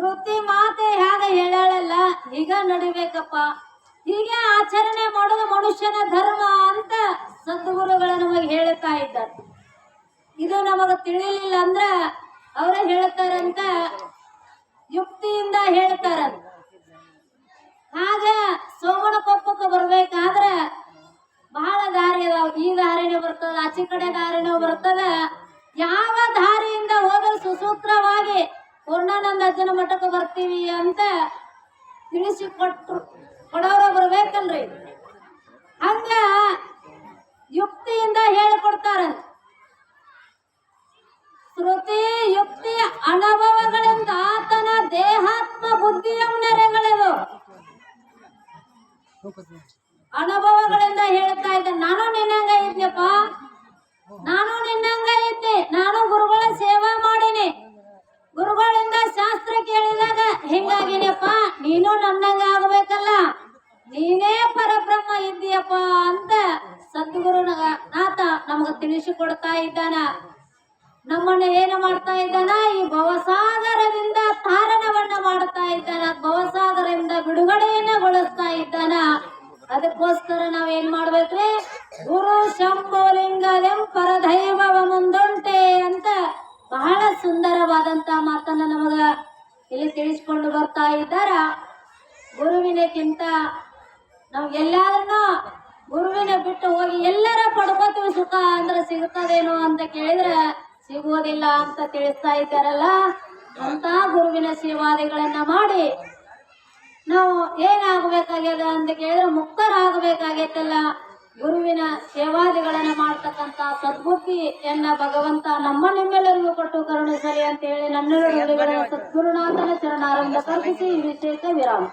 ಶ್ರುತಿ ಮಾತೆ ಹೇಗೆ ಹೇಳಲ್ಲ ಈಗ ನಡಿಬೇಕಪ್ಪ, ಹೀಗೆ ಆಚರಣೆ ಮಾಡೋದು ಮನುಷ್ಯನ ಧರ್ಮ ಅಂತ ಸದ್ಗುರುಗಳು ನಮಗೆ ಹೇಳ್ತಾ ಇದ್ದಾರೆ. ಇದು ನಮಗೆ ತಿಳಿಲಿಲ್ಲ ಅಂದ್ರ ಅವರೇ ಹೇಳ್ತಾರಂತ, ಯುಕ್ತಿಯಿಂದ ಹೇಳ್ತಾರಂತ. ಹಾಗ ಸೋಮನ ಕೊಪ್ಪಕ್ಕೆ ಬರ್ಬೇಕಾದ್ರ ಬಹಳ ದಾರಿ ಅದಾವ. ಈ ದಾರಿನೇ ಬರ್ತದ, ಆಚೆ ಕಡೆ ದಾರಿನೂ ಬರ್ತದ. ಯಾವ ದಾರಿಯಿಂದ ಹೋದ್ರೆ ಸುಸೂತ್ರವಾಗಿ ಪೂರ್ಣಾನಂದ ಅಜ್ಜನ ಮಠಕ್ಕೆ ಬರ್ತೀವಿ ಅಂತ ತಿಳಿಸಿ ಕೊಡೋರು ಬರ್ಬೇಕಲ್ರಿ. ಹಂಗ ಯುಕ್ತಿಯಿಂದ ಹೇಳಿಕೊಡ್ತಾರಂತ. ಶ್ರುತಿ ಯುಕ್ತಿ ಅನುಭವಗಳಿಂದ ಆತನ ದೇಹಾತ್ಮ ಬುದ್ಧಿಯಂ ನೆರೆಗಳೆದು ಅನುಭವಗಳಿಂದ ಹೇಳ್ತಾ ಇದ್ದ. ನಾನು ನಿನ್ನಂಗ ಇದ್ನಪ್ಪ, ನಾನು ನಿನ್ನಂಗ ಇದ್ದೆ, ನಾನು ಗುರುಗಳ ಸೇವಾ ಮಾಡೀನಿ, ಗುರುಗಳಿಂದ ಶಾಸ್ತ್ರ ಕೇಳಿದಾಗ ಹೆಂಗಾಗಿನಪ್ಪ, ನೀನು ನನ್ನಂಗ ಆಗ್ಬೇಕಲ್ಲ, ನೀನೇ ಪರಬ್ರಹ್ಮ ಇದ್ದೀಯಪ್ಪ ಅಂತ ಸದ್ಗುರು ನಾಥ ನಮಗ ತಿಳಿಸಿಕೊಡ್ತಾ ಇದ್ದಾನ. ನಮ್ಮನ್ನ ಏನು ಮಾಡ್ತಾ ಇದ್ದಾನ, ಈ ಭವಸಾಗರದಿಂದ ತಾರಣವನ್ನ ಮಾಡ್ತಾ ಇದ್ದಾನ, ಭವಸಾಗರದಿಂದ ಬಿಡುಗಡೆಯನ್ನಗೊಳಿಸ್ತಾ ಇದ್ದಾನ. ಅದಕ್ಕೋಸ್ಕರ ನಾವೇನ್ ಮಾಡ್ಬೇಕ್ರಿ, ಗುರು ಶಂಭೋಲಿಂಗದೆಂ ಪರದೈವವ ಮುಂದುಂಟೆ ಅಂತ ಬಹಳ ಸುಂದರವಾದಂತ ಮಾತನ್ನ ನಮಗ ಇಲ್ಲಿ ತಿಳಿಸ್ಕೊಂಡು ಬರ್ತಾ ಇದ್ದಾರ. ಗುರುವಿನಕ್ಕಿಂತ ನಾವು ಎಲ್ಲಾರನ್ನ ಗುರುವಿನ ಬಿಟ್ಟು ಹೋಗಿ ಎಲ್ಲರ ಪಡ್ಕೋತೀವಿ ಸುಖ ಅಂದ್ರೆ ಸಿಗುತ್ತದೇನೋ ಅಂತ ಕೇಳಿದ್ರೆ ಸಿಗುವುದಿಲ್ಲ ಅಂತ ತಿಳಿಸ್ತಾ ಇದ್ದಾರಲ್ಲ. ಅಂತ ಗುರುವಿನ ಸೇವಾದಿಗಳನ್ನ ಮಾಡಿ ನಾವು ಏನಾಗಬೇಕಾಗ್ಯದ ಅಂತ ಕೇಳಿದ್ರೆ ಮುಕ್ತರಾಗಬೇಕಾಗೈತಲ್ಲ. ಗುರುವಿನ ಸೇವಾದಿಗಳನ್ನ ಮಾಡ್ತಕ್ಕಂತ ಸದ್ಬುದ್ಧಿಯನ್ನ ಭಗವಂತ ನಮ್ಮ ನಿಮ್ಮೆಲ್ಲರಿಗೂ ಕೊಟ್ಟು ಕರುಣಿಸಲಿ ಅಂತ ಹೇಳಿ ನನ್ನೆಲ್ಲರೂ ಸದ್ಗುರುನಾಥನ ಚರಣಾರಂಭ ಕಲ್ಪಿಸಿ ವಿಶೇಷ ವಿರಾಮ.